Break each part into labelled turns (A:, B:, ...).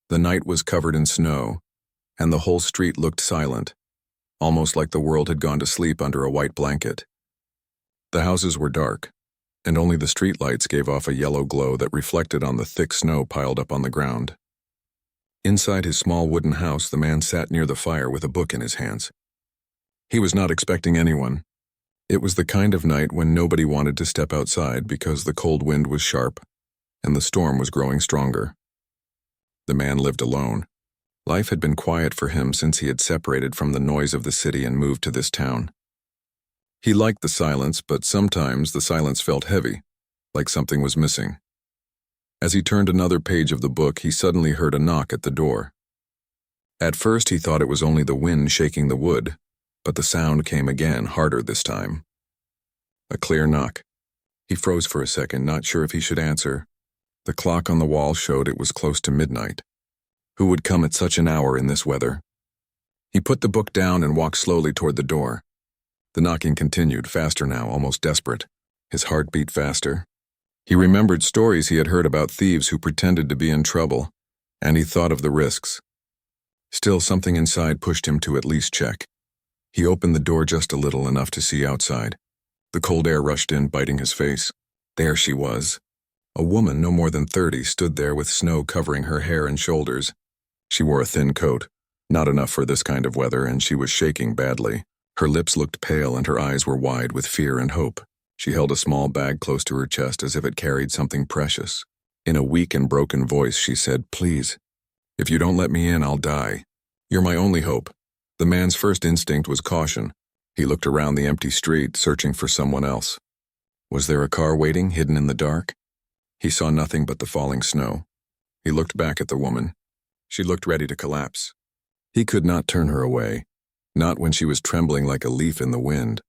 A: The night was covered in snow, and the whole street looked silent, almost like the world had gone to sleep under a white blanket. The houses were dark, and only the streetlights gave off a yellow glow that reflected on the thick snow piled up on the ground. Inside his small wooden house, the man sat near the fire with a book in his hands. He was not expecting anyone. It was the kind of night when nobody wanted to step outside because the cold wind was sharp, and the storm was growing stronger. The man lived alone. Life had been quiet for him since he had separated from the noise of the city and moved to this town. He liked the silence, but sometimes the silence felt heavy, like something was missing. As he turned another page of the book, he suddenly heard a knock at the door. At first he thought it was only the wind shaking the wood, but the sound came again, harder this time. A clear knock. He froze for a second, not sure if he should answer. The clock on the wall showed it was close to midnight. Who would come at such an hour in this weather? He put the book down and walked slowly toward the door. The knocking continued, faster now, almost desperate. His heart beat faster. He remembered stories he had heard about thieves who pretended to be in trouble, and he thought of the risks. Still, something inside pushed him to at least check. He opened the door just a little, enough to see outside. The cold air rushed in, biting his face. There she was. A woman no more than 30 stood there with snow covering her hair and shoulders. She wore a thin coat, not enough for this kind of weather, and she was shaking badly. Her lips looked pale and her eyes were wide with fear and hope. She held a small bag close to her chest as if it carried something precious. In a weak and broken voice, she said, "Please, if you don't let me in, I'll die. You're my only hope." The man's first instinct was caution. He looked around the empty street, searching for someone else. Was there a car waiting, hidden in the dark? He saw nothing but the falling snow. He looked back at the woman. She looked ready to collapse. He could not turn her away, not when she was trembling like a leaf in the wind.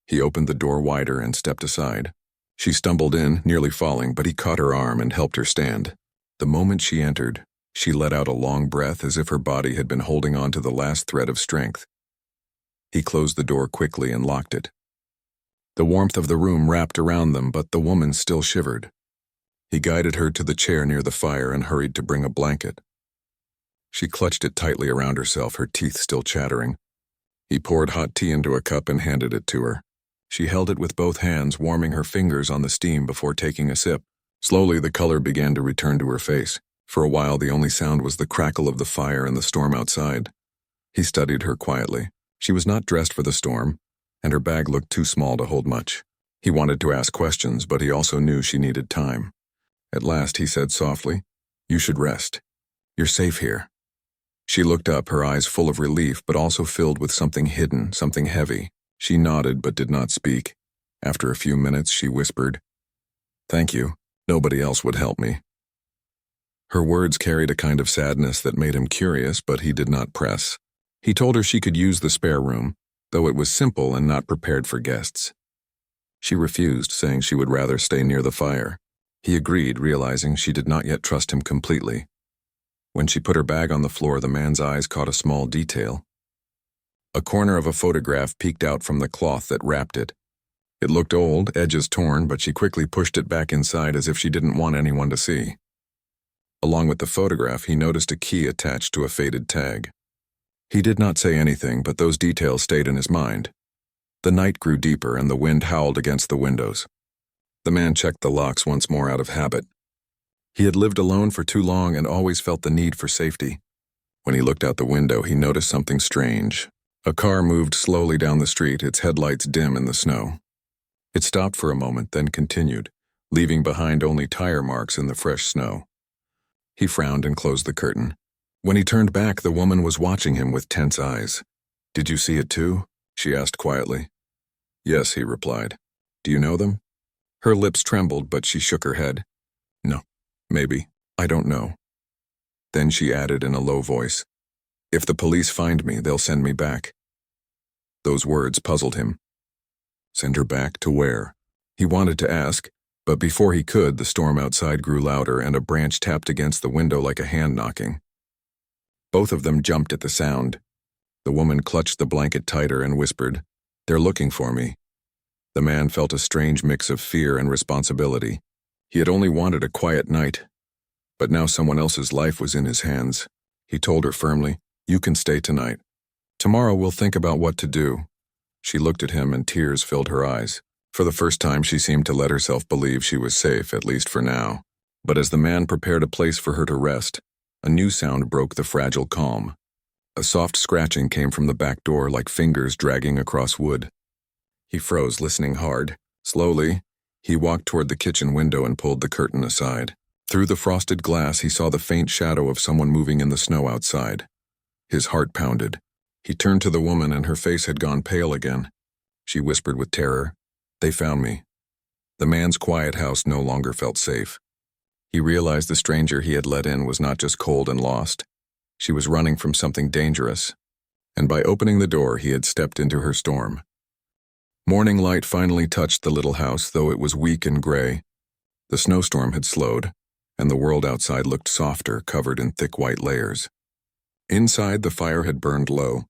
A: He opened the door wider and stepped aside. She stumbled in, nearly falling, but he caught her arm and helped her stand. The moment she entered, she let out a long breath as if her body had been holding on to the last thread of strength. He closed the door quickly and locked it. The warmth of the room wrapped around them, but the woman still shivered. He guided her to the chair near the fire and hurried to bring a blanket. She clutched it tightly around herself, her teeth still chattering. He poured hot tea into a cup and handed it to her. She held it with both hands, warming her fingers on the steam before taking a sip. Slowly, the color began to return to her face. For a while, the only sound was the crackle of the fire and the storm outside. He studied her quietly. She was not dressed for the storm, and her bag looked too small to hold much. He wanted to ask questions, but he also knew she needed time. At last, he said softly, "You should rest. You're safe here." She looked up, her eyes full of relief, but also filled with something hidden, something heavy. She nodded but did not speak. After a few minutes, she whispered, "Thank you. Nobody else would help me." Her words carried a kind of sadness that made him curious, but he did not press. He told her she could use the spare room, though it was simple and not prepared for guests. She refused, saying she would rather stay near the fire. He agreed, realizing she did not yet trust him completely. When she put her bag on the floor, the man's eyes caught a small detail. A corner of a photograph peeked out from the cloth that wrapped it. It looked old, edges torn, but she quickly pushed it back inside as if she didn't want anyone to see. Along with the photograph, he noticed a key attached to a faded tag. He did not say anything, but those details stayed in his mind. The night grew deeper and the wind howled against the windows. The man checked the locks once more out of habit. He had lived alone for too long and always felt the need for safety. When he looked out the window, he noticed something strange. A car moved slowly down the street, its headlights dim in the snow. It stopped for a moment, then continued, leaving behind only tire marks in the fresh snow. He frowned and closed the curtain. When he turned back, the woman was watching him with tense eyes. "Did you see it too?" she asked quietly. "Yes," he replied. "Do you know them?" Her lips trembled, but she shook her head. "No, maybe. I don't know." Then she added in a low voice, "If the police find me, they'll send me back." Those words puzzled him. Send her back to where? He wanted to ask, but before he could, the storm outside grew louder and a branch tapped against the window like a hand knocking. Both of them jumped at the sound. The woman clutched the blanket tighter and whispered, "They're looking for me." The man felt a strange mix of fear and responsibility. He had only wanted a quiet night. But now someone else's life was in his hands. He told her firmly, "You can stay tonight. Tomorrow we'll think about what to do." She looked at him and tears filled her eyes. For the first time she seemed to let herself believe she was safe, at least for now. But as the man prepared a place for her to rest, a new sound broke the fragile calm. A soft scratching came from the back door like fingers dragging across wood. He froze, listening hard. Slowly, he walked toward the kitchen window and pulled the curtain aside. Through the frosted glass he saw the faint shadow of someone moving in the snow outside. His heart pounded. He turned to the woman and her face had gone pale again. She whispered with terror, "They found me." The man's quiet house no longer felt safe. He realized the stranger he had let in was not just cold and lost. She was running from something dangerous. And by opening the door, he had stepped into her storm. Morning light finally touched the little house, though it was weak and gray. The snowstorm had slowed, and the world outside looked softer, covered in thick white layers. Inside, the fire had burned low.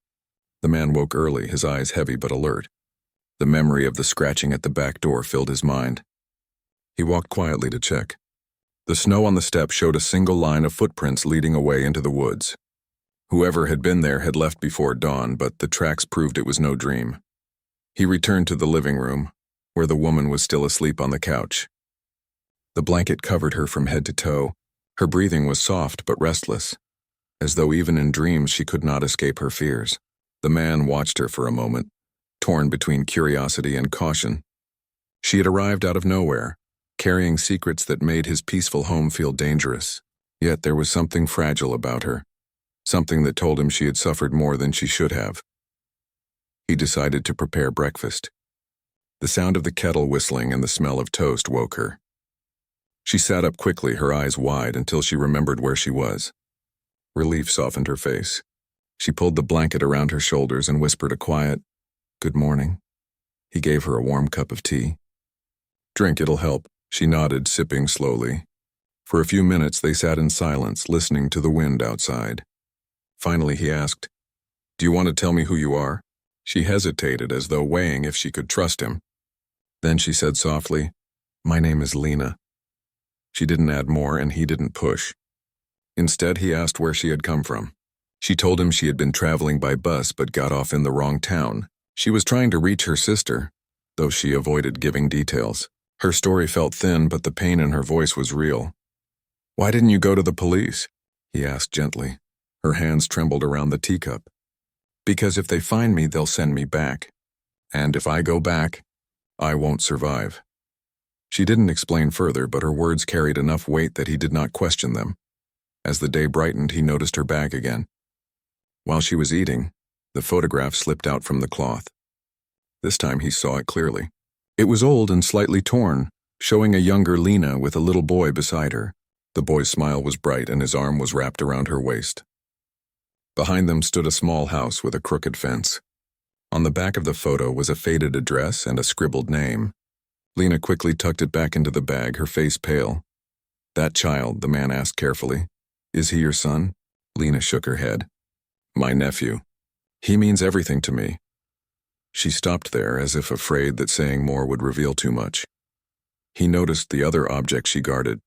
A: The man woke early, his eyes heavy but alert. The memory of the scratching at the back door filled his mind. He walked quietly to check. The snow on the step showed a single line of footprints leading away into the woods. Whoever had been there had left before dawn, but the tracks proved it was no dream. He returned to the living room, where the woman was still asleep on the couch. The blanket covered her from head to toe. Her breathing was soft but restless, as though even in dreams she could not escape her fears. The man watched her for a moment, torn between curiosity and caution. She had arrived out of nowhere, carrying secrets that made his peaceful home feel dangerous. Yet there was something fragile about her, something that told him she had suffered more than she should have. He decided to prepare breakfast. The sound of the kettle whistling and the smell of toast woke her. She sat up quickly, her eyes wide, until she remembered where she was. Relief softened her face. She pulled the blanket around her shoulders and whispered a quiet, "Good morning." He gave her a warm cup of tea. "Drink, it'll help." She nodded, sipping slowly. For a few minutes they sat in silence, listening to the wind outside. Finally he asked, "Do you want to tell me who you are?" She hesitated, as though weighing if she could trust him. Then she said softly, "My name is Lena." She didn't add more, and he didn't push. Instead, he asked where she had come from. She told him she had been traveling by bus but got off in the wrong town. She was trying to reach her sister, though she avoided giving details. Her story felt thin, but the pain in her voice was real. "Why didn't you go to the police?" he asked gently. Her hands trembled around the teacup. "Because if they find me, they'll send me back. And if I go back, I won't survive." She didn't explain further, but her words carried enough weight that he did not question them. As the day brightened, he noticed her bag again. While she was eating, the photograph slipped out from the cloth. This time he saw it clearly. It was old and slightly torn, showing a younger Lena with a little boy beside her. The boy's smile was bright and his arm was wrapped around her waist. Behind them stood a small house with a crooked fence. On the back of the photo was a faded address and a scribbled name. Lena quickly tucked it back into the bag, her face pale. "That child," the man asked carefully. "Is he your son?" Lena shook her head. "My nephew. He means everything to me." She stopped there, as if afraid that saying more would reveal too much. He noticed the other object she guarded,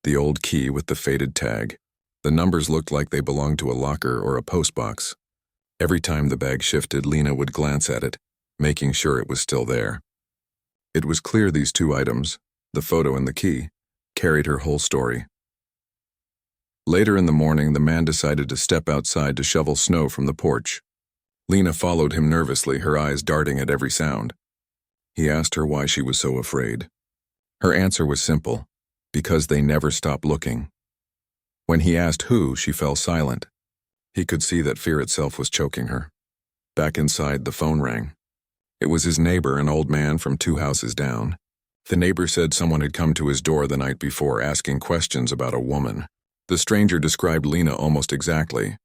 A: the old key with the faded tag. The numbers looked like they belonged to a locker or a postbox. Every time the bag shifted, Lena would glance at it, making sure it was still there. It was clear these two items, the photo and the key, carried her whole story. Later in the morning, the man decided to step outside to shovel snow from the porch. Lena followed him nervously, her eyes darting at every sound. He asked her why she was so afraid. Her answer was simple: because they never stopped looking. When he asked who, she fell silent. He could see that fear itself was choking her. Back inside, the phone rang. It was his neighbor, an old man from 2 houses down. The neighbor said someone had come to his door the night before asking questions about a woman. The stranger described Lena almost exactly.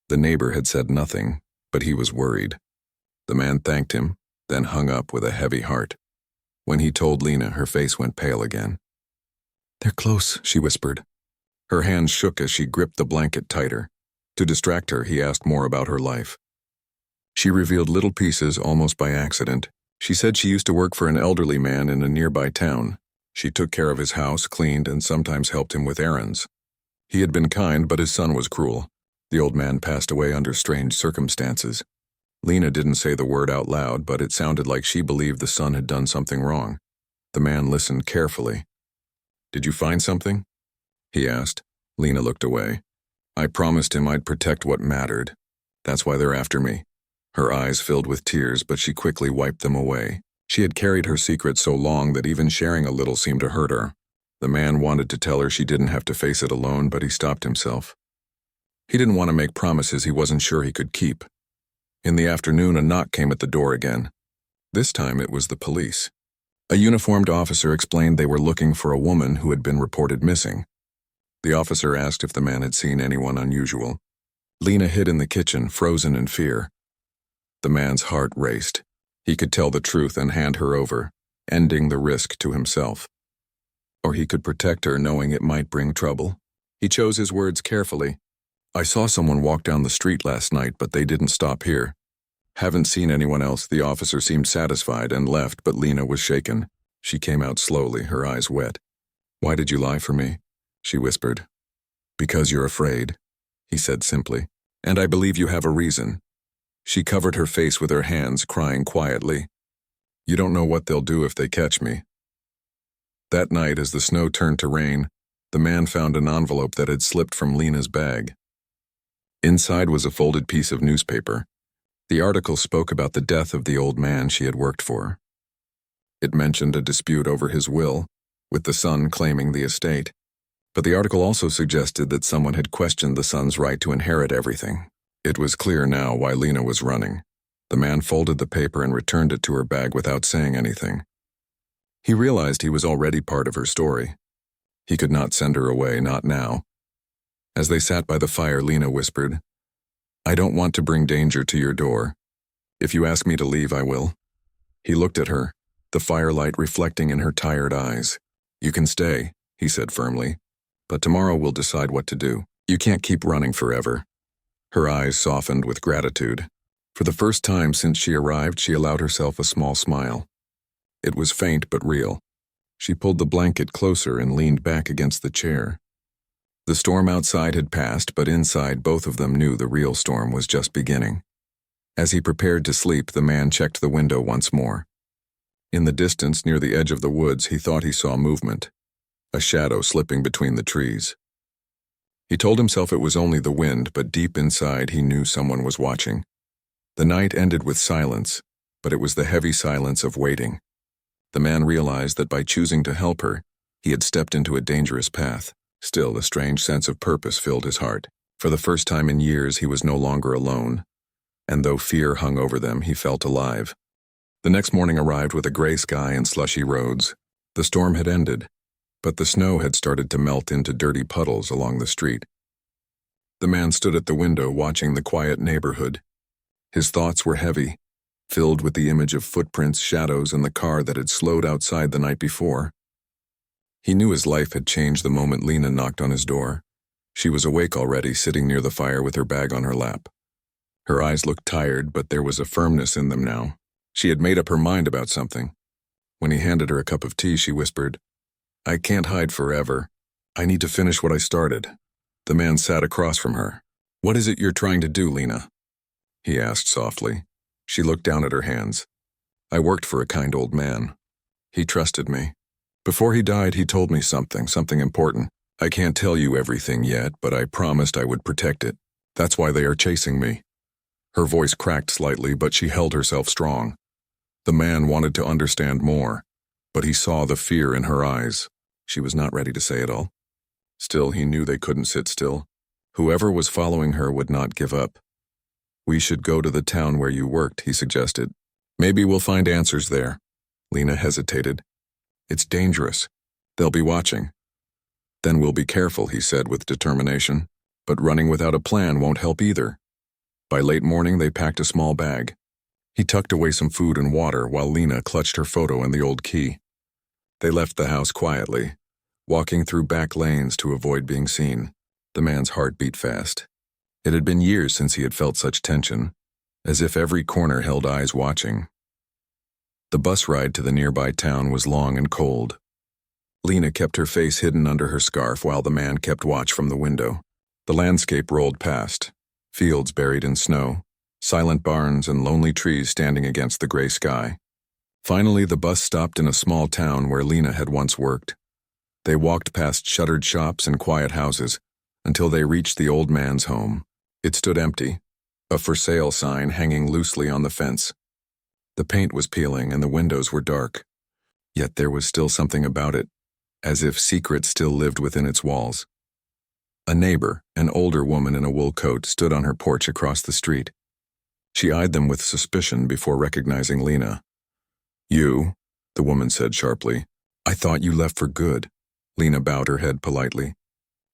A: The neighbor had said nothing, but he was worried. The man thanked him, then hung up with a heavy heart. When he told Lena, her face went pale again. "They're close," she whispered. Her hands shook as she gripped the blanket tighter. To distract her, he asked more about her life. She revealed little pieces almost by accident. She said she used to work for an elderly man in a nearby town. She took care of his house, cleaned, and sometimes helped him with errands. He had been kind, but his son was cruel. The old man passed away under strange circumstances. Lena didn't say the word out loud, but it sounded like she believed the son had done something wrong. The man listened carefully. "Did you find something?" he asked. Lena looked away. "I promised him I'd protect what mattered. That's why they're after me." Her eyes filled with tears, but she quickly wiped them away. She had carried her secret so long that even sharing a little seemed to hurt her. The man wanted to tell her she didn't have to face it alone, but he stopped himself. He didn't want to make promises he wasn't sure he could keep. In the afternoon, a knock came at the door again. This time it was the police. A uniformed officer explained they were looking for a woman who had been reported missing. The officer asked if the man had seen anyone unusual. Lena hid in the kitchen, frozen in fear. The man's heart raced. He could tell the truth and hand her over, ending the risk to himself. Or he could protect her, knowing it might bring trouble. He chose his words carefully. "I saw someone walk down the street last night, but they didn't stop here." "Haven't seen anyone else." The officer seemed satisfied and left, but Lena was shaken. She came out slowly, her eyes wet. "Why did you lie for me?" she whispered. "Because you're afraid," he said simply. "And I believe you have a reason." She covered her face with her hands, crying quietly. "You don't know what they'll do if they catch me." That night, as the snow turned to rain, the man found an envelope that had slipped from Lena's bag. Inside was a folded piece of newspaper. The article spoke about the death of the old man she had worked for. It mentioned a dispute over his will, with the son claiming the estate. But the article also suggested that someone had questioned the son's right to inherit everything. It was clear now why Lena was running. The man folded the paper and returned it to her bag without saying anything. He realized he was already part of her story. He could not send her away, not now. As they sat by the fire, Lena whispered, "I don't want to bring danger to your door. If you ask me to leave, I will." He looked at her, the firelight reflecting in her tired eyes. "You can stay," he said firmly, "but tomorrow we'll decide what to do. You can't keep running forever." Her eyes softened with gratitude. For the first time since she arrived, she allowed herself a small smile. It was faint but real. She pulled the blanket closer and leaned back against the chair. The storm outside had passed, but inside both of them knew the real storm was just beginning. As he prepared to sleep, the man checked the window once more. In the distance, near the edge of the woods, he thought he saw movement, a shadow slipping between the trees. He told himself it was only the wind, but deep inside he knew someone was watching. The night ended with silence, but it was the heavy silence of waiting. The man realized that by choosing to help her, he had stepped into a dangerous path. Still, a strange sense of purpose filled his heart. For the first time in years, he was no longer alone. And though fear hung over them, he felt alive. The next morning arrived with a gray sky and slushy roads. The storm had ended, but the snow had started to melt into dirty puddles along the street. The man stood at the window watching the quiet neighborhood. His thoughts were heavy, filled with the image of footprints, shadows, and the car that had slowed outside the night before. He knew his life had changed the moment Lena knocked on his door. She was awake already, sitting near the fire with her bag on her lap. Her eyes looked tired, but there was a firmness in them now. She had made up her mind about something. When he handed her a cup of tea, she whispered, "I can't hide forever. I need to finish what I started." The man sat across from her. "What is it you're trying to do, Lena?" he asked softly. She looked down at her hands. "I worked for a kind old man. He trusted me. Before he died, he told me something important. I can't tell you everything yet, but I promised I would protect it. That's why they are chasing me." Her voice cracked slightly, but she held herself strong. The man wanted to understand more, but he saw the fear in her eyes. She was not ready to say it all. Still, he knew they couldn't sit still. Whoever was following her would not give up. "We should go to the town where you worked," he suggested. "Maybe we'll find answers there." Lena hesitated. "It's dangerous. They'll be watching." "Then we'll be careful," he said with determination. "But running without a plan won't help either." By late morning, they packed a small bag. He tucked away some food and water while Lena clutched her photo and the old key. They left the house quietly, walking through back lanes to avoid being seen. The man's heart beat fast. It had been years since he had felt such tension, as if every corner held eyes watching. The bus ride to the nearby town was long and cold. Lena kept her face hidden under her scarf while the man kept watch from the window. The landscape rolled past, fields buried in snow, silent barns and lonely trees standing against the gray sky. Finally, the bus stopped in a small town where Lena had once worked. They walked past shuttered shops and quiet houses until they reached the old man's home. It stood empty, a for sale sign hanging loosely on the fence. The paint was peeling and the windows were dark. Yet there was still something about it, as if secrets still lived within its walls. A neighbor, an older woman in a wool coat, stood on her porch across the street. She eyed them with suspicion before recognizing Lena. "You," the woman said sharply. "I thought you left for good." Lena bowed her head politely.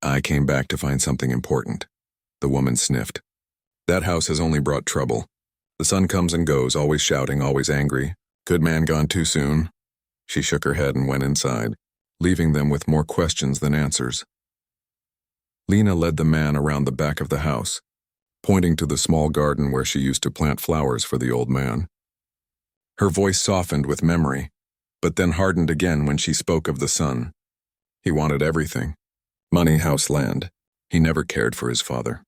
A: "I came back to find something important." The woman sniffed. "That house has only brought trouble. The son comes and goes, always shouting, always angry. Good man gone too soon." She shook her head and went inside, leaving them with more questions than answers. Lena led the man around the back of the house, pointing to the small garden where she used to plant flowers for the old man. Her voice softened with memory, but then hardened again when she spoke of the son. He wanted everything. Money, house, land. He never cared for his father.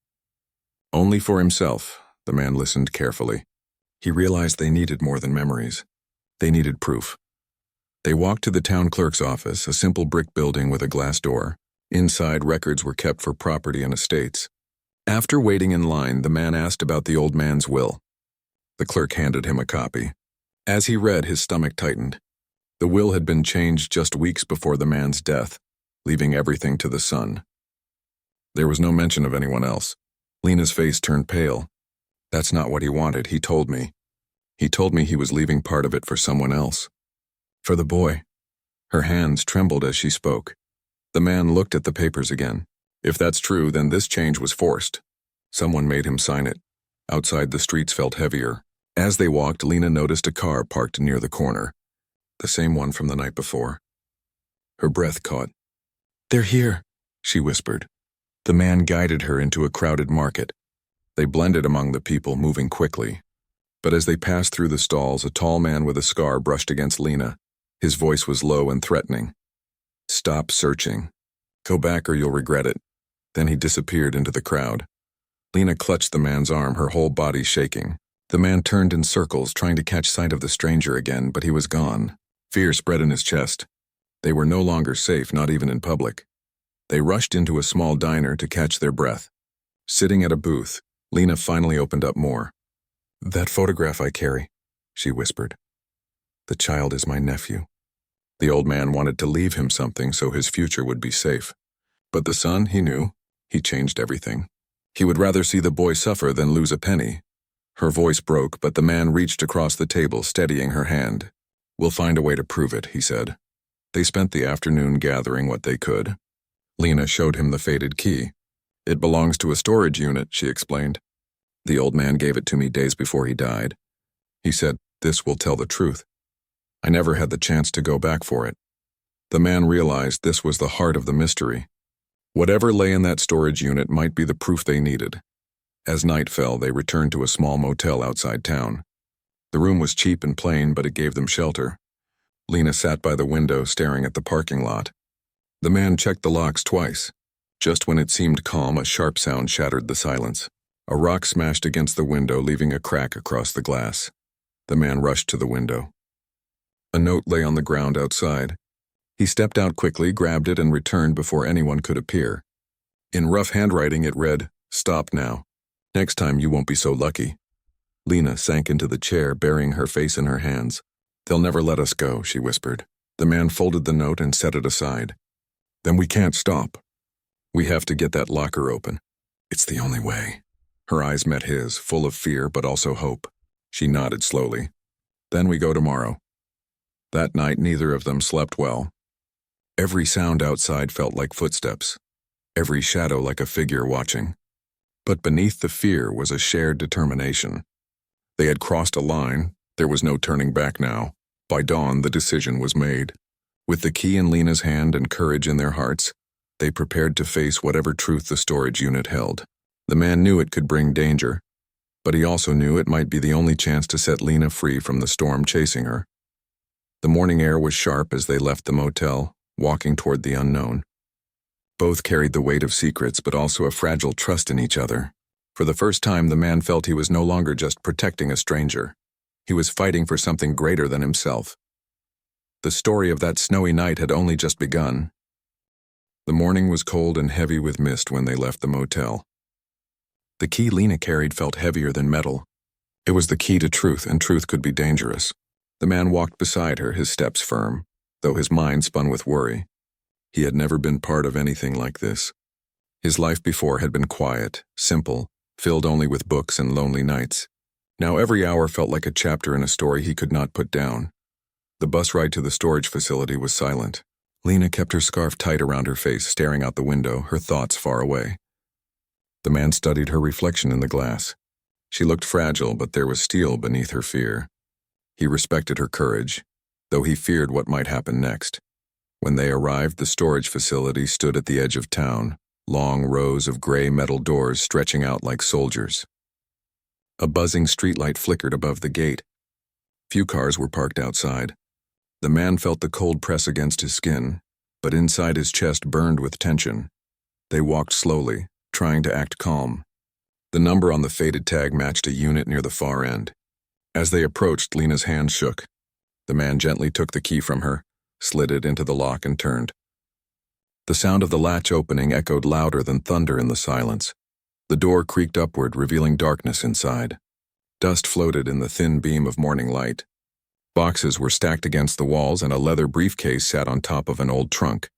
A: Only for himself. The man listened carefully. He realized they needed more than memories. They needed proof. They walked to the town clerk's office, a simple brick building with a glass door. Inside, records were kept for property and estates. After waiting in line, the man asked about the old man's will. The clerk handed him a copy. As he read, his stomach tightened. The will had been changed just weeks before the man's death, leaving everything to the son. There was no mention of anyone else. Lena's face turned pale. "That's not what he wanted, he told me. He told me he was leaving part of it for someone else. For the boy." Her hands trembled as she spoke. The man looked at the papers again. If that's true, then this change was forced. Someone made him sign it. Outside, the streets felt heavier. As they walked, Lena noticed a car parked near the corner. The same one from the night before. Her breath caught. "They're here," she whispered. The man guided her into a crowded market. They blended among the people, moving quickly. But as they passed through the stalls, a tall man with a scar brushed against Lena. His voice was low and threatening. "Stop searching. Go back or you'll regret it." Then he disappeared into the crowd. Lena clutched the man's arm, her whole body shaking. The man turned in circles, trying to catch sight of the stranger again, but he was gone. Fear spread in his chest. They were no longer safe, not even in public. They rushed into a small diner to catch their breath. Sitting at a booth, Lena finally opened up more. "That photograph I carry," she whispered. "The child is my nephew." The old man wanted to leave him something so his future would be safe. But the son, he knew, he changed everything. He would rather see the boy suffer than lose a penny. Her voice broke, but the man reached across the table, steadying her hand. "We'll find a way to prove it," he said. They spent the afternoon gathering what they could. Lena showed him the faded key. "It belongs to a storage unit," she explained. "The old man gave it to me days before he died. He said, 'This will tell the truth.' I never had the chance to go back for it." The man realized this was the heart of the mystery. Whatever lay in that storage unit might be the proof they needed. As night fell, they returned to a small motel outside town. The room was cheap and plain, but it gave them shelter. Lena sat by the window, staring at the parking lot. The man checked the locks twice. Just when it seemed calm, a sharp sound shattered the silence. A rock smashed against the window, leaving a crack across the glass. The man rushed to the window. A note lay on the ground outside. He stepped out quickly, grabbed it, and returned before anyone could appear. In rough handwriting, it read, "Stop now. Next time you won't be so lucky." Lena sank into the chair, burying her face in her hands. "They'll never let us go," she whispered. The man folded the note and set it aside. "Then we can't stop. We have to get that locker open. It's the only way." Her eyes met his, full of fear but also hope. She nodded slowly. "Then we go tomorrow." That night, neither of them slept well. Every sound outside felt like footsteps, every shadow like a figure watching. But beneath the fear was a shared determination. They had crossed a line. There was no turning back now. By dawn, the decision was made. With the key in Lena's hand and courage in their hearts, they prepared to face whatever truth the storage unit held. The man knew it could bring danger, but he also knew it might be the only chance to set Lena free from the storm chasing her. The morning air was sharp as they left the motel. walking toward the unknown. Both carried the weight of secrets, but also a fragile trust in each other. For the first time, the man felt he was no longer just protecting a stranger. He was fighting for something greater than himself. The story of that snowy night had only just begun. The morning was cold and heavy with mist when they left the motel. The key Lena carried felt heavier than metal. It was the key to truth, and truth could be dangerous. The man walked beside her, his steps firm, though his mind spun with worry. He had never been part of anything like this. His life before had been quiet, simple, filled only with books and lonely nights. Now every hour felt like a chapter in a story he could not put down. The bus ride to the storage facility was silent. Lena kept her scarf tight around her face, staring out the window, her thoughts far away. The man studied her reflection in the glass. She looked fragile, but there was steel beneath her fear. He respected her courage, though he feared what might happen next. When they arrived, the storage facility stood at the edge of town, long rows of gray metal doors stretching out like soldiers. A buzzing streetlight flickered above the gate. Few cars were parked outside. The man felt the cold press against his skin, but inside his chest burned with tension. They walked slowly, trying to act calm. The number on the faded tag matched a unit near the far end. As they approached, Lena's hand shook. The man gently took the key from her, slid it into the lock, and turned. The sound of the latch opening echoed louder than thunder in the silence. The door creaked upward, revealing darkness inside. Dust floated in the thin beam of morning light. Boxes were stacked against the walls, and a leather briefcase sat on top of an old trunk.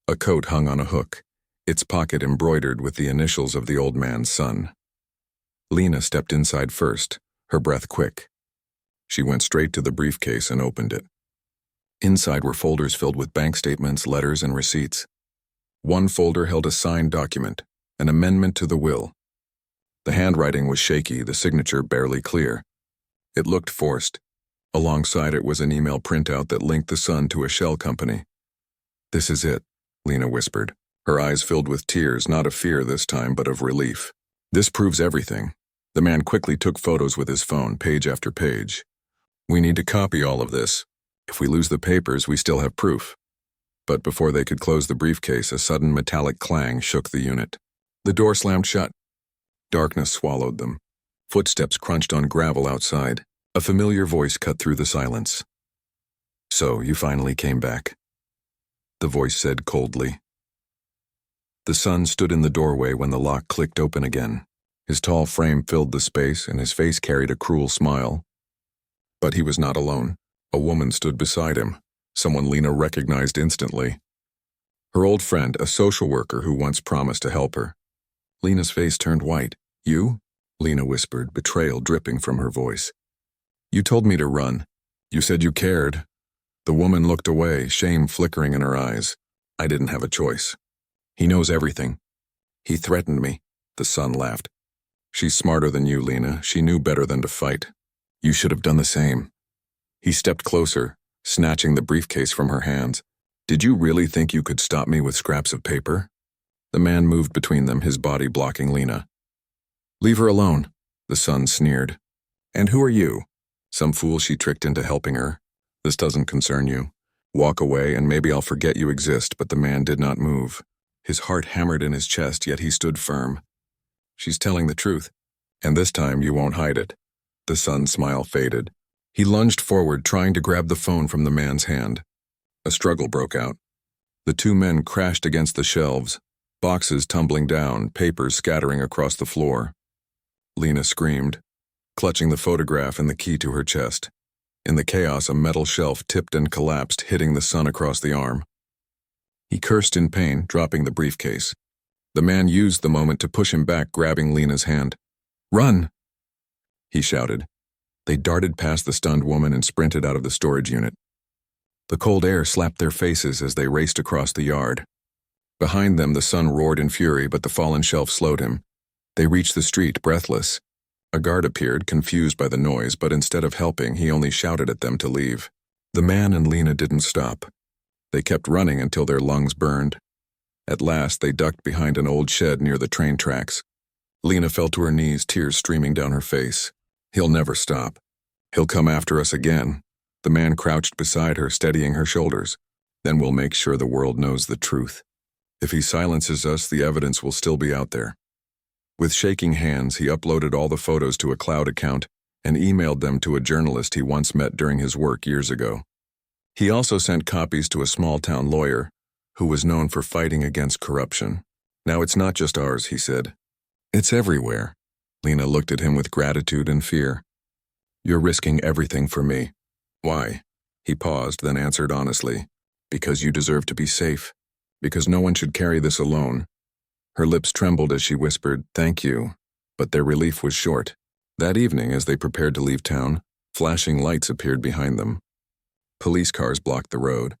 A: A coat hung on a hook, its pocket embroidered with the initials of the old man's son. Lena stepped inside first, her breath quick. She went straight to the briefcase and opened it. Inside were folders filled with bank statements, letters, and receipts. One folder held a signed document, an amendment to the will. The handwriting was shaky, the signature barely clear. It looked forced. Alongside it was an email printout that linked the son to a shell company. "This is it," Lena whispered, her eyes filled with tears, not of fear this time, but of relief. "This proves everything." The man quickly took photos with his phone, page after page. "We need to copy all of this. If we lose the papers, we still have proof." But before they could close the briefcase, a sudden metallic clang shook the unit. The door slammed shut. Darkness swallowed them. Footsteps crunched on gravel outside. A familiar voice cut through the silence. "So, you finally came back," the voice said coldly. The son stood in the doorway when the lock clicked open again. His tall frame filled the space, and his face carried a cruel smile. But he was not alone. A woman stood beside him, someone Lena recognized instantly. Her old friend, a social worker who once promised to help her. Lena's face turned white. "You?" Lena whispered, betrayal dripping from her voice. "You told me to run. You said you cared." The woman looked away, shame flickering in her eyes. "I didn't have a choice. He knows everything. He threatened me." The son laughed. "She's smarter than you, Lena. She knew better than to fight. You should have done the same." He stepped closer, snatching the briefcase from her hands. "Did you really think you could stop me with scraps of paper?" The man moved between them, his body blocking Lena. "Leave her alone," the son sneered. "And who are you?" "Some fool she tricked into helping her. This doesn't concern you. Walk away and maybe I'll forget you exist." But the man did not move. His heart hammered in his chest, yet he stood firm. "She's telling the truth, and this time you won't hide it." The son's smile faded. He lunged forward, trying to grab the phone from the man's hand. A struggle broke out. The two men crashed against the shelves, boxes tumbling down, papers scattering across the floor. Lena screamed, clutching the photograph and the key to her chest. In the chaos, a metal shelf tipped and collapsed, hitting the son across the arm. He cursed in pain, dropping the briefcase. The man used the moment to push him back, grabbing Lena's hand. "Run!" he shouted. They darted past the stunned woman and sprinted out of the storage unit. The cold air slapped their faces as they raced across the yard. Behind them, the son roared in fury, but the fallen shelf slowed him. They reached the street, breathless. A guard appeared, confused by the noise, but instead of helping, he only shouted at them to leave. The man and Lena didn't stop. They kept running until their lungs burned. At last, they ducked behind an old shed near the train tracks. Lena fell to her knees, tears streaming down her face. "He'll never stop. He'll come after us again." The man crouched beside her, steadying her shoulders. Then we'll make sure the world knows the truth. If he silences us, the evidence will still be out there. With shaking hands, he uploaded all the photos to a cloud account and emailed them to a journalist he once met during his work years ago. He also sent copies to a small-town lawyer who was known for fighting against corruption. Now it's not just ours, he said. It's everywhere. Lena looked at him with gratitude and fear. You're risking everything for me. Why? He paused, then answered honestly. Because you deserve to be safe. Because no one should carry this alone. Her lips trembled as she whispered, "Thank you." But their relief was short. That evening, as they prepared to leave town, flashing lights appeared behind them. Police cars blocked the road.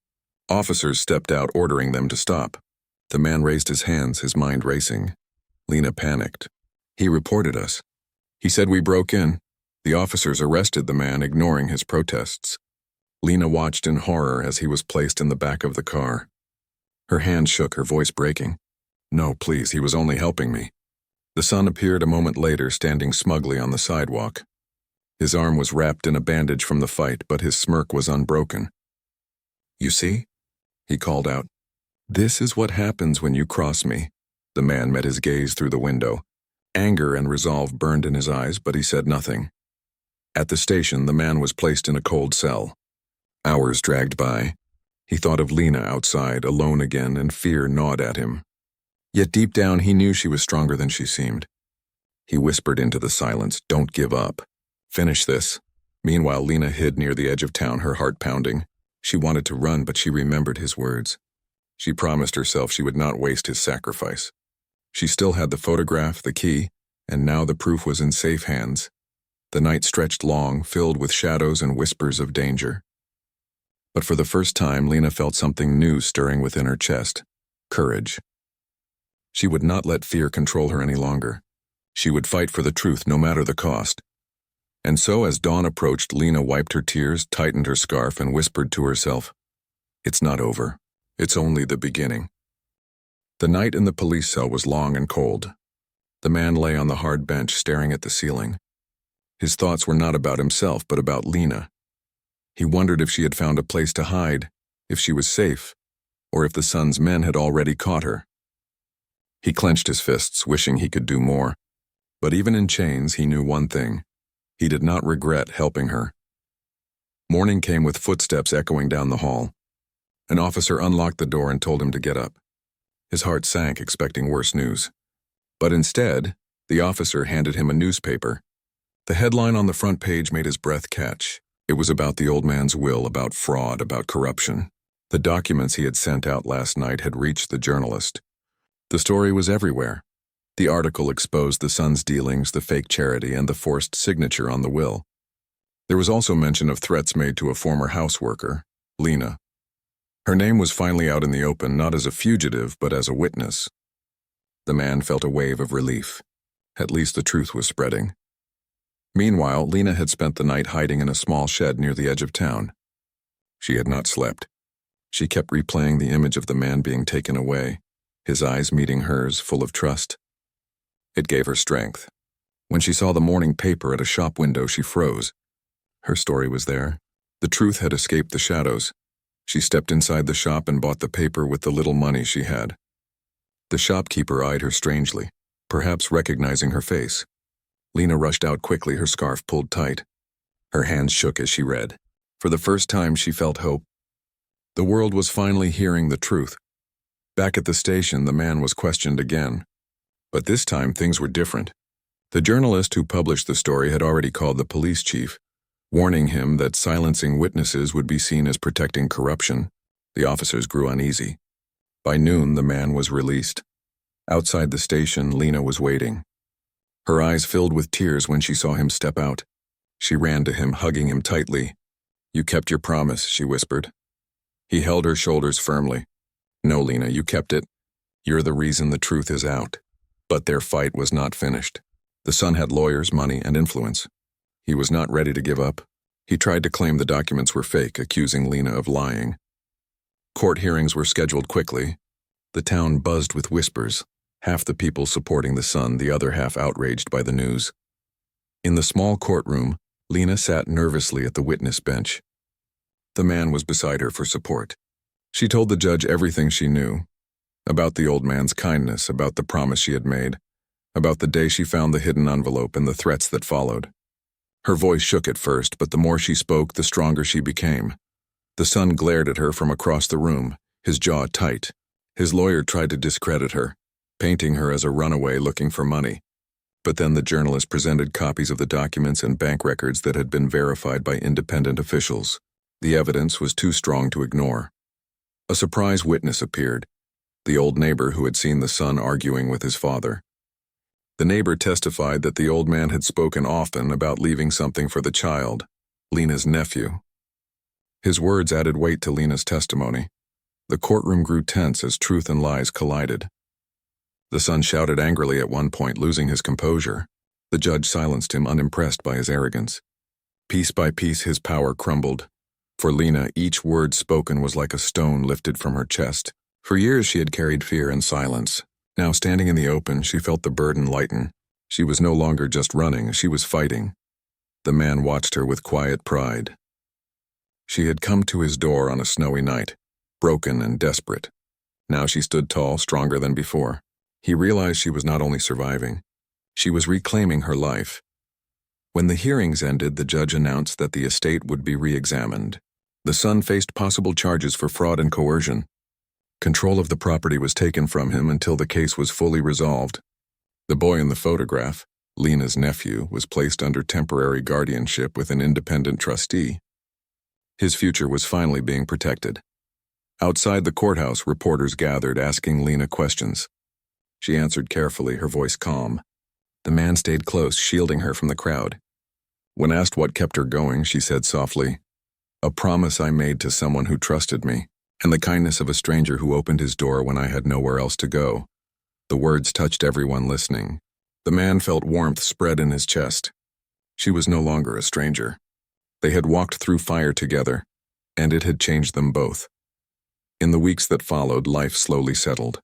A: Officers stepped out, ordering them to stop. The man raised his hands, his mind racing. Lena panicked. He reported us. He said we broke in. The officers arrested the man, ignoring his protests. Lena watched in horror as he was placed in the back of the car. Her hand shook, her voice breaking. No, please, he was only helping me. The son appeared a moment later, standing smugly on the sidewalk. His arm was wrapped in a bandage from the fight, but his smirk was unbroken. You see? He called out. This is what happens when you cross me. The man met his gaze through the window. Anger and resolve burned in his eyes, but he said nothing. At the station, the man was placed in a cold cell. Hours dragged by. He thought of Lena outside, alone again, and fear gnawed at him. Yet deep down, he knew she was stronger than she seemed. He whispered into the silence, "Don't give up. Finish this." Meanwhile, Lena hid near the edge of town, her heart pounding. She wanted to run, but she remembered his words. She promised herself she would not waste his sacrifice. She still had the photograph, the key, and now the proof was in safe hands. The night stretched long, filled with shadows and whispers of danger. But for the first time, Lena felt something new stirring within her chest. Courage. She would not let fear control her any longer. She would fight for the truth, no matter the cost. And so, as dawn approached, Lena wiped her tears, tightened her scarf, and whispered to herself, "It's not over. It's only the beginning." The night in the police cell was long and cold. The man lay on the hard bench, staring at the ceiling. His thoughts were not about himself, but about Lena. He wondered if she had found a place to hide, if she was safe, or if the son's men had already caught her. He clenched his fists, wishing he could do more. But even in chains, he knew one thing. He did not regret helping her. Morning came with footsteps echoing down the hall. An officer unlocked the door and told him to get up. His heart sank, expecting worse news. But instead, the officer handed him a newspaper. The headline on the front page made his breath catch. It was about the old man's will, about fraud, about corruption. The documents he had sent out last night had reached the journalist. The story was everywhere. The article exposed the son's dealings, the fake charity, and the forced signature on the will. There was also mention of threats made to a former houseworker, Lena. Her name was finally out in the open, not as a fugitive, but as a witness. The man felt a wave of relief. At least the truth was spreading. Meanwhile, Lena had spent the night hiding in a small shed near the edge of town. She had not slept. She kept replaying the image of the man being taken away, his eyes meeting hers, full of trust. It gave her strength. When she saw the morning paper at a shop window, she froze. Her story was there. The truth had escaped the shadows. She stepped inside the shop and bought the paper with the little money she had. The shopkeeper eyed her strangely, perhaps recognizing her face. Lena rushed out quickly, her scarf pulled tight. Her hands shook as she read. For the first time, she felt hope. The world was finally hearing the truth. Back at the station, the man was questioned again. But this time, things were different. The journalist who published the story had already called the police chief, warning him that silencing witnesses would be seen as protecting corruption. The officers grew uneasy. By noon, the man was released. Outside the station, Lena was waiting. Her eyes filled with tears when she saw him step out. She ran to him, hugging him tightly. "You kept your promise," she whispered. He held her shoulders firmly. "No, Lena, you kept it. You're the reason the truth is out." But their fight was not finished. The son had lawyers, money, and influence. He was not ready to give up. He tried to claim the documents were fake, accusing Lena of lying. Court hearings were scheduled quickly. The town buzzed with whispers, half the people supporting the son, the other half outraged by the news. In the small courtroom, Lena sat nervously at the witness bench. The man was beside her for support. She told the judge everything she knew, about the old man's kindness, about the promise she had made, about the day she found the hidden envelope and the threats that followed. Her voice shook at first, but the more she spoke, the stronger she became. The son glared at her from across the room, his jaw tight. His lawyer tried to discredit her, painting her as a runaway looking for money. But then the journalist presented copies of the documents and bank records that had been verified by independent officials. The evidence was too strong to ignore. A surprise witness appeared, the old neighbor who had seen the son arguing with his father. The neighbor testified that the old man had spoken often about leaving something for the child, Lena's nephew. His words added weight to Lena's testimony. The courtroom grew tense as truth and lies collided. The son shouted angrily at one point, losing his composure. The judge silenced him, unimpressed by his arrogance. Piece by piece, his power crumbled. For Lena, each word spoken was like a stone lifted from her chest. For years she had carried fear and silence. Now, standing in the open, she felt the burden lighten. She was no longer just running, she was fighting. The man watched her with quiet pride. She had come to his door on a snowy night, broken and desperate. Now she stood tall, stronger than before. He realized she was not only surviving, she was reclaiming her life. When the hearings ended, the judge announced that the estate would be re-examined. The son faced possible charges for fraud and coercion. Control of the property was taken from him until the case was fully resolved. The boy in the photograph, Lena's nephew, was placed under temporary guardianship with an independent trustee. His future was finally being protected. Outside the courthouse, reporters gathered, asking Lena questions. She answered carefully, her voice calm. The man stayed close, shielding her from the crowd. When asked what kept her going, she said softly, "A promise I made to someone who trusted me, and the kindness of a stranger who opened his door when I had nowhere else to go." The words touched everyone listening. The man felt warmth spread in his chest. She was no longer a stranger. They had walked through fire together, and it had changed them both. In the weeks that followed, life slowly settled.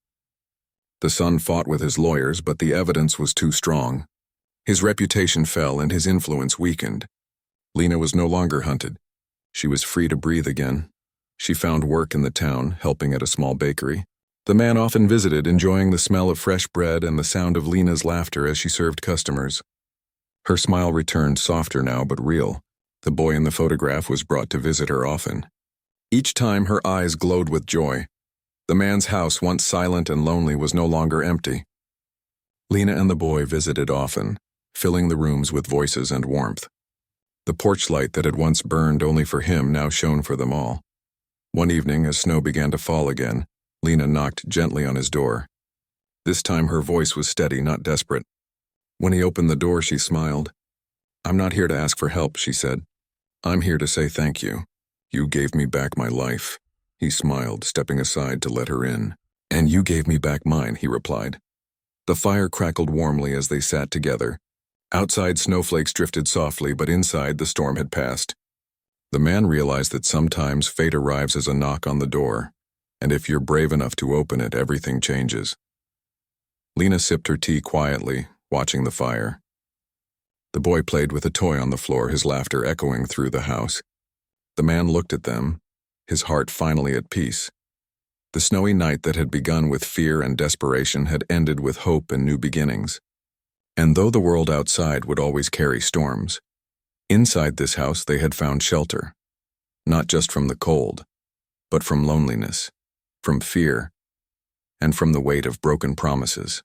A: The son fought with his lawyers, but the evidence was too strong. His reputation fell and his influence weakened. Lena was no longer hunted. She was free to breathe again. She found work in the town, helping at a small bakery. The man often visited, enjoying the smell of fresh bread and the sound of Lena's laughter as she served customers. Her smile returned, softer now but real. The boy in the photograph was brought to visit her often. Each time her eyes glowed with joy. The man's house, once silent and lonely, was no longer empty. Lena and the boy visited often, filling the rooms with voices and warmth. The porch light that had once burned only for him now shone for them all. One evening, as snow began to fall again, Lena knocked gently on his door. This time her voice was steady, not desperate. When he opened the door, she smiled. "I'm not here to ask for help," she said. "I'm here to say thank you. You gave me back my life." He smiled, stepping aside to let her in. "And you gave me back mine," he replied. The fire crackled warmly as they sat together. Outside, snowflakes drifted softly, but inside, the storm had passed. The man realized that sometimes fate arrives as a knock on the door, and if you're brave enough to open it, everything changes. Lena sipped her tea quietly, watching the fire. The boy played with a toy on the floor, his laughter echoing through the house. The man looked at them, his heart finally at peace. The snowy night that had begun with fear and desperation had ended with hope and new beginnings. And though the world outside would always carry storms, inside this house they had found shelter, not just from the cold, but from loneliness, from fear, and from the weight of broken promises.